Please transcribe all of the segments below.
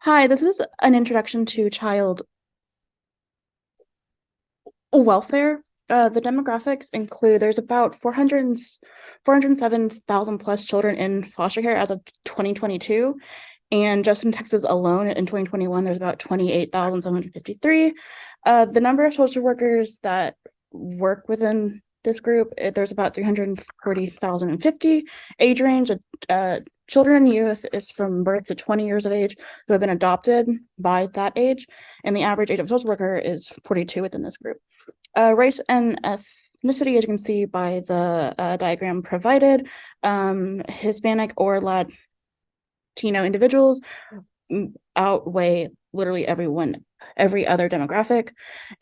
Hi, this is an introduction to child welfare. The demographics include there's about 407,000 plus children in foster care as of 2022. And just in Texas alone in 2021, there's about 28,753. The number of social workers that work within this group, there's about 340,050. Age range, children and youth is from birth to 20 years of age who have been adopted by that age. And the average age of a social worker is 42 within this group. Race and ethnicity, as you can see by the diagram provided, Hispanic or Latino individuals outweigh literally every other demographic.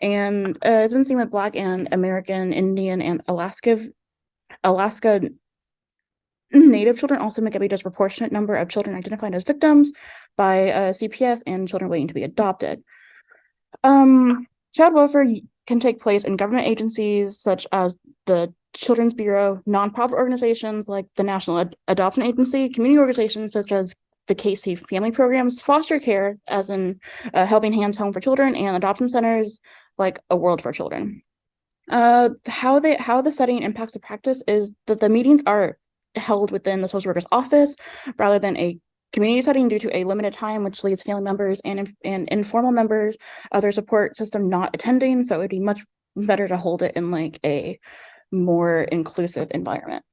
And it's been seen with Black and American, Indian, and Alaska Native children also make up a disproportionate number of children identified as victims by CPS and children waiting to be adopted. Child welfare can take place in government agencies such as the Children's Bureau, nonprofit organizations like the National Adoption Agency, community organizations such as the Casey Family Programs, foster care, as in Helping Hands Home for Children, and adoption centers like A World for Children. How the setting impacts the practice is that the meetings are held within the social worker's office rather than a community setting due to a limited time, which leaves family members and informal members of their support system not attending. So it would be much better to hold it in like a more inclusive environment.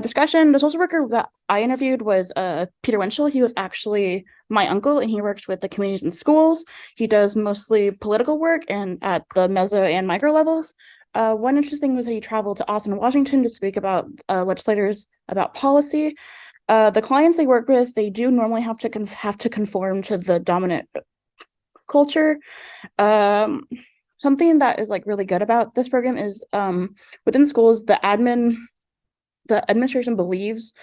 Discussion, the social worker that I interviewed was Peter Winchell. He was actually my uncle and he works with the communities and schools. He does mostly political work and at the meso and micro levels. One interesting thing was that he traveled to Austin, Washington to speak about legislators about policy. The clients they work with, they do normally have to conform to the dominant culture. Something that is like really good about this program is within schools, the administration believes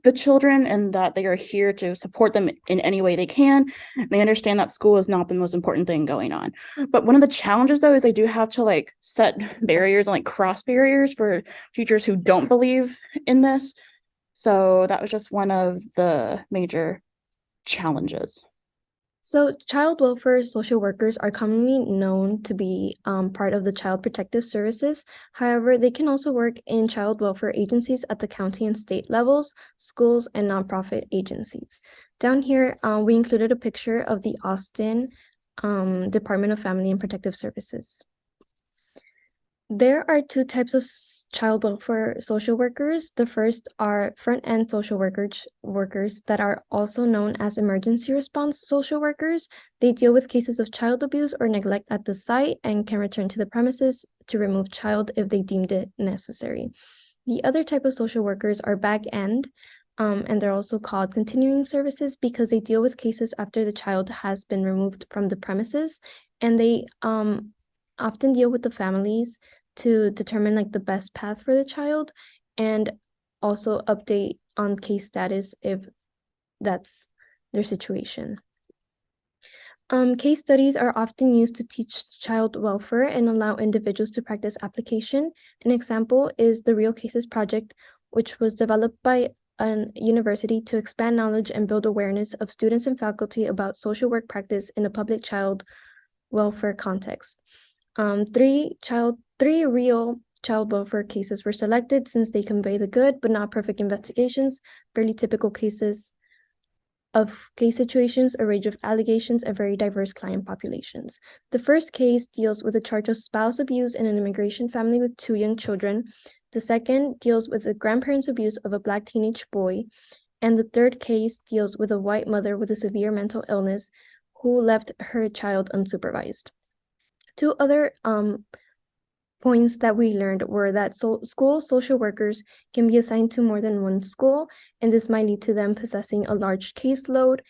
the children and that they are here to support them in any way they can. They understand that school is not the most important thing going on. But one of the challenges though is they do have to like set barriers and like cross barriers for teachers who don't believe in this. So that was just one of the major challenges. So, child welfare social workers are commonly known to be part of the Child Protective Services. However, they can also work in child welfare agencies at the county and state levels, schools, and nonprofit agencies. Down here, we included a picture of the Austin Department of Family and Protective Services. There are two types of child welfare social workers. The first are front-end social workers that are also known as emergency response social workers. They deal with cases of child abuse or neglect at the site and can return to the premises to remove child if they deemed it necessary. The other type of social workers are back-end, and they're also called continuing services because they deal with cases after the child has been removed from the premises, and they often deal with the families to determine like the best path for the child and also update on case status if that's their situation. Case studies are often used to teach child welfare and allow individuals to practice application. An example is the Real Cases Project, which was developed by a university to expand knowledge and build awareness of students and faculty about social work practice in a public child welfare context. Three real child welfare cases were selected since they convey the good but not perfect investigations, fairly typical cases of case situations, a range of allegations, and very diverse client populations. The first case deals with a charge of spouse abuse in an immigration family with 2 young children. The second deals with the grandparents' abuse of a Black teenage boy. And the third case deals with a white mother with a severe mental illness who left her child unsupervised. Two other points that we learned were that school social workers can be assigned to more than one school, and this might lead to them possessing a large caseload,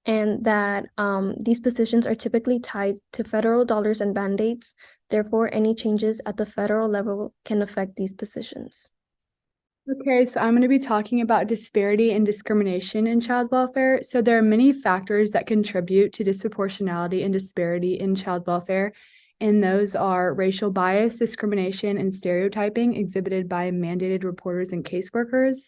and that these positions are typically tied to federal dollars and mandates. Therefore, any changes at the federal level can affect these positions. Okay, so I'm going to be talking about disparity and discrimination in child welfare. So there are many factors that contribute to disproportionality and disparity in child welfare, and those are racial bias, discrimination, and stereotyping exhibited by mandated reporters and caseworkers,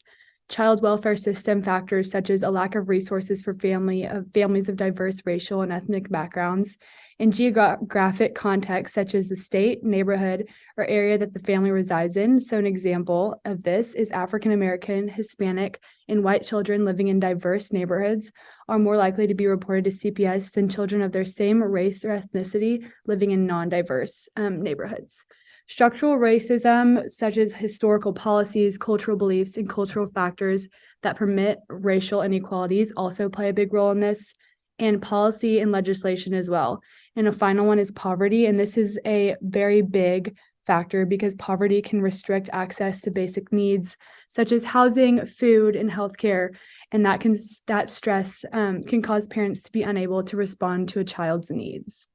child welfare system factors such as a lack of resources for families of diverse racial and ethnic backgrounds, and geographic context such as the state, neighborhood, or area that the family resides in. So an example of this is African American, Hispanic, and white children living in diverse neighborhoods are more likely to be reported to CPS than children of their same race or ethnicity living in non-diverse neighborhoods. Structural racism, such as historical policies, cultural beliefs, and cultural factors that permit racial inequalities, also play a big role in this, and policy and legislation as well. And a final one is poverty, and this is a very big factor because poverty can restrict access to basic needs such as housing, food, and healthcare, and that stress can cause parents to be unable to respond to a child's needs.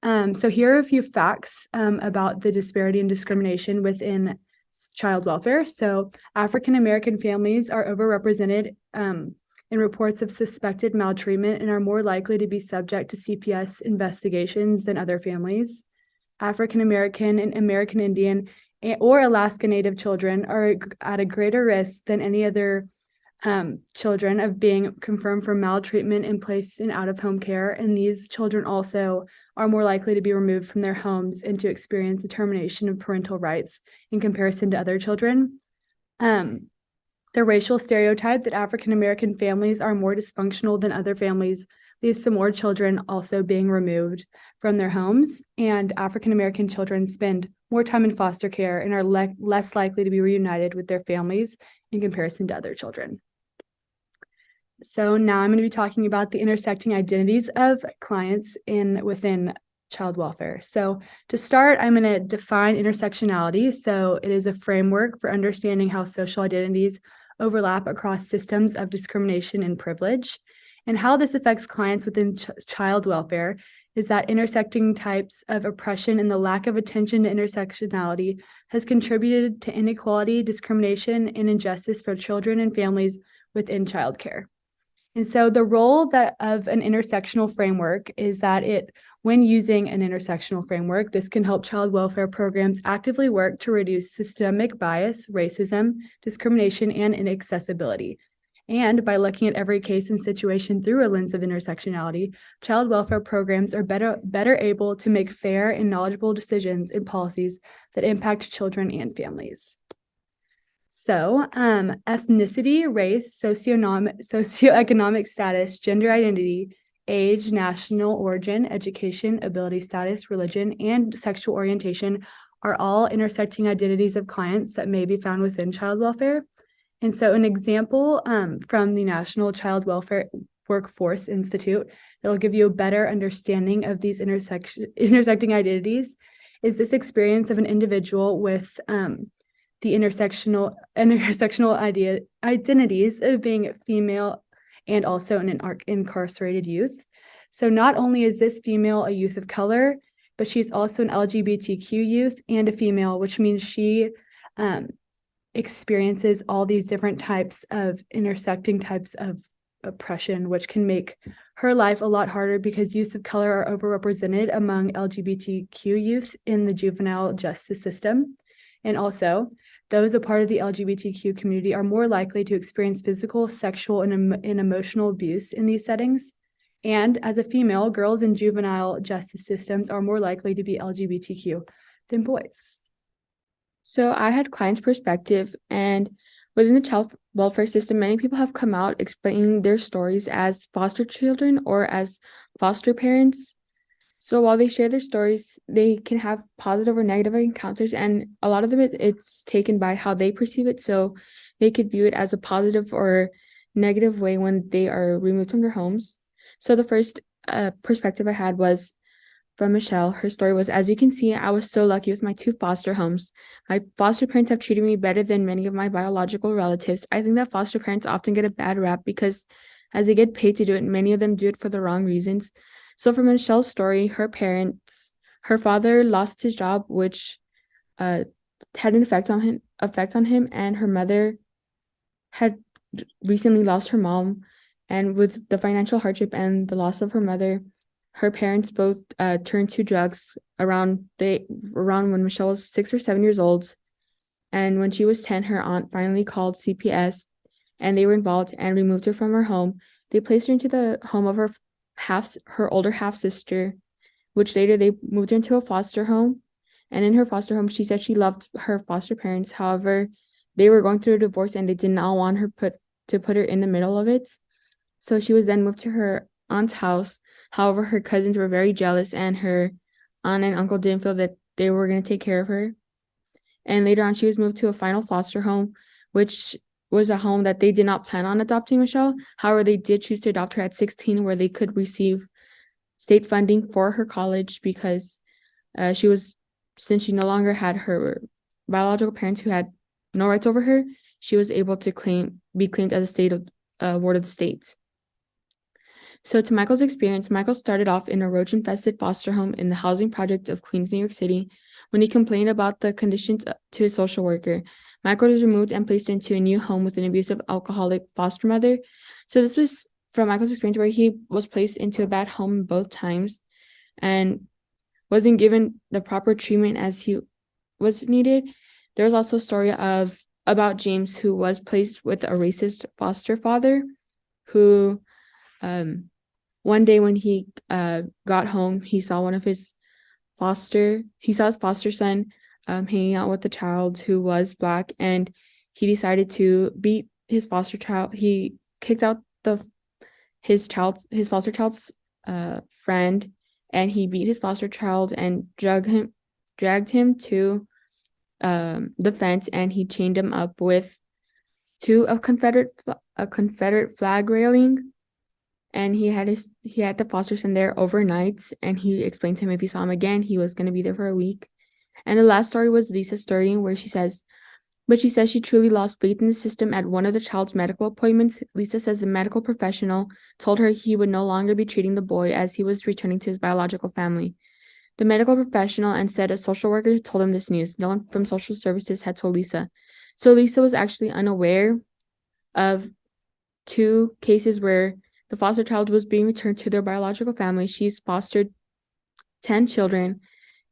So here are a few facts about the disparity and discrimination within child welfare. So African American families are overrepresented in reports of suspected maltreatment and are more likely to be subject to CPS investigations than other families. African American and American Indian or Alaska Native children are at a greater risk than any other children of being confirmed for maltreatment and placed in out-of-home care, and these children also are more likely to be removed from their homes and to experience a termination of parental rights in comparison to other children. The racial stereotype that African American families are more dysfunctional than other families leads to more children also being removed from their homes, and African American children spend more time in foster care and are less likely to be reunited with their families in comparison to other children. So now I'm going to be talking about the intersecting identities of clients within child welfare. So to start, I'm going to define intersectionality. So it is a framework for understanding how social identities overlap across systems of discrimination and privilege. And how this affects clients within child welfare is that intersecting types of oppression and the lack of attention to intersectionality has contributed to inequality, discrimination, and injustice for children and families within childcare. And so the role of an intersectional framework is that when using an intersectional framework, this can help child welfare programs actively work to reduce systemic bias, racism, discrimination, and inaccessibility. And by looking at every case and situation through a lens of intersectionality, child welfare programs are better able to make fair and knowledgeable decisions and policies that impact children and families. So, ethnicity, race, socioeconomic status, gender identity, age, national origin, education, ability status, religion, and sexual orientation are all intersecting identities of clients that may be found within child welfare. And so an example from the National Child Welfare Workforce Institute that will give you a better understanding of these intersecting identities is this experience of an individual with the intersectional identities of being female and also an incarcerated youth. So not only is this female a youth of color, but she's also an LGBTQ youth and a female, which means she experiences all these different types of intersecting types of oppression, which can make her life a lot harder because youths of color are overrepresented among LGBTQ youth in the juvenile justice system. And also, those a part of the LGBTQ community are more likely to experience physical, sexual, and emotional abuse in these settings. And as a female, girls in juvenile justice systems are more likely to be LGBTQ than boys. So I had client's perspective, and within the child welfare system, many people have come out explaining their stories as foster children or as foster parents. So while they share their stories, they can have positive or negative encounters, and a lot of them it's taken by how they perceive it. So they could view it as a positive or negative way when they are removed from their homes. So the first perspective I had was from Michelle. Her story was, as you can see, I was so lucky with my 2 foster homes. My foster parents have treated me better than many of my biological relatives. I think that foster parents often get a bad rap because as they get paid to do it, many of them do it for the wrong reasons. So from Michelle's story, her father lost his job, which had an effect on him, and her mother had recently lost her mom. And with the financial hardship and the loss of her mother, her parents both turned to drugs around when Michelle was 6 or 7 years old. And when she was 10, her aunt finally called CPS and they were involved and removed her from her home. They placed her into the home of her older half sister, which later they moved her into a foster home. And in her foster home, she said she loved her foster parents. However, they were going through a divorce and they did not want her to put her in the middle of it. So she was then moved to her aunt's house. However, her cousins were very jealous and her aunt and uncle didn't feel that they were going to take care of her. And later on, she was moved to a final foster home, which was a home that they did not plan on adopting Michelle. However, they did choose to adopt her at 16, where they could receive state funding for her college because since she no longer had her biological parents who had no rights over her, she was able to be claimed as a ward of the state. So to Michael's experience, Michael started off in a roach-infested foster home in the housing project of Queens, New York City. When he complained about the conditions to his social worker, Michael was removed and placed into a new home with an abusive alcoholic foster mother. So this was from Michael's experience where he was placed into a bad home both times and wasn't given the proper treatment as he was needed. There was also a story about James, who was placed with a racist foster father who one day when he got home, he saw his foster son hanging out with a child who was Black, and he decided to beat his foster child. He kicked out his foster child's friend, and he beat his foster child and dragged him to the fence, and he chained him up to a Confederate flag railing. And he had the foster son there overnight, and he explained to him if he saw him again, he was going to be there for a week. And the last story was Lisa's story, where she says she truly lost faith in the system at one of the child's medical appointments. Lisa says the medical professional told her he would no longer be treating the boy as he was returning to his biological family. The medical professional and said a social worker told him this news. No one from social services had told Lisa. So Lisa was actually unaware of 2 cases where the foster child was being returned to their biological family. She's fostered 10 children,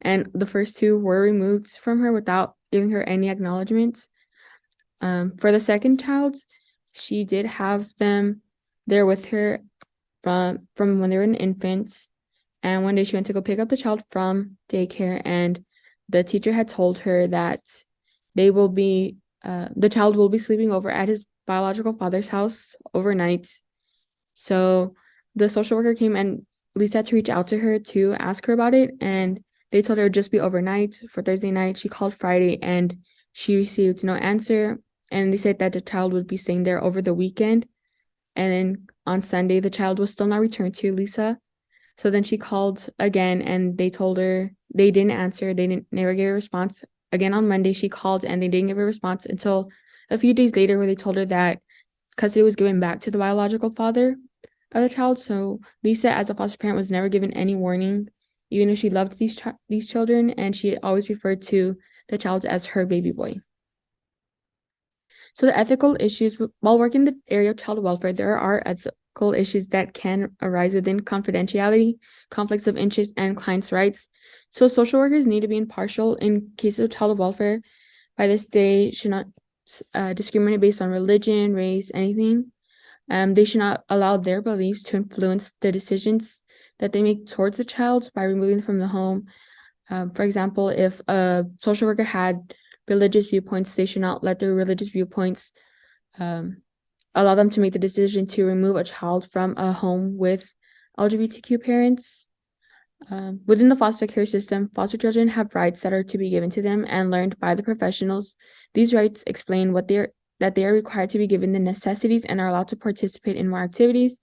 and the first 2 were removed from her without giving her any acknowledgement. For the second child, she did have them there with her from when they were an infant. And one day she went to go pick up the child from daycare, and the teacher had told her that the child will be sleeping over at his biological father's house overnight. So the social worker came, and Lisa had to reach out to her to ask her about it, and they told her it would just be overnight for Thursday night. She called Friday and she received no answer, and they said that the child would be staying there over the weekend. And then on Sunday, the child was still not returned to Lisa. So then she called again, and they told her they didn't answer. They never gave a response. Again on Monday, she called and they didn't give a response until a few days later, where they told her that custody was given back to the biological father of the child. So Lisa, as a foster parent, was never given any warning, even though she loved these children, and she always referred to the child as her baby boy. So the ethical issues, while working in the area of child welfare, there are ethical issues that can arise within confidentiality, conflicts of interest, and clients' rights. So social workers need to be impartial in cases of child welfare. By this, they should not discriminate based on religion, race, anything. They should not allow their beliefs to influence the decisions that they make towards the child by removing them from the home. For example, if a social worker had religious viewpoints, they should not let their religious viewpoints allow them to make the decision to remove a child from a home with LGBTQ parents. Within the foster care system, foster children have rights that are to be given to them and learned by the professionals. These rights explain that they are required to be given the necessities and are allowed to participate in more activities.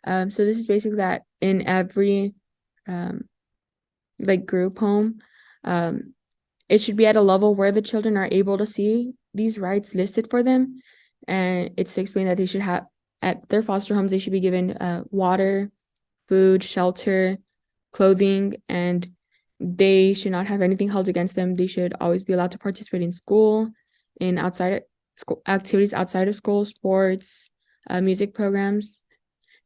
So this is basically that in every group home, it should be at a level where the children are able to see these rights listed for them. And it's to explain that they should have, at their foster homes, they should be given water, food, shelter, clothing, and they should not have anything held against them. They should always be allowed to participate in school, in outside school activities outside of school, sports, music programs.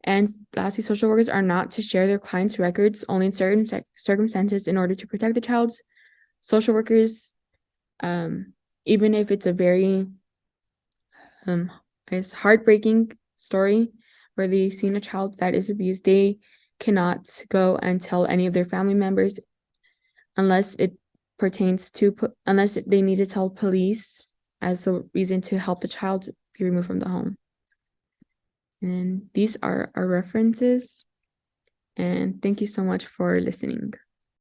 And lastly, social workers are not to share their clients' records only in certain circumstances in order to protect the child's. Social workers even if it's a very it's heartbreaking story where they've seen a child that is abused, they cannot go and tell any of their family members unless it pertains to unless they need to tell police as a reason to help the child be removed from the home. And these are our references. And thank you so much for listening.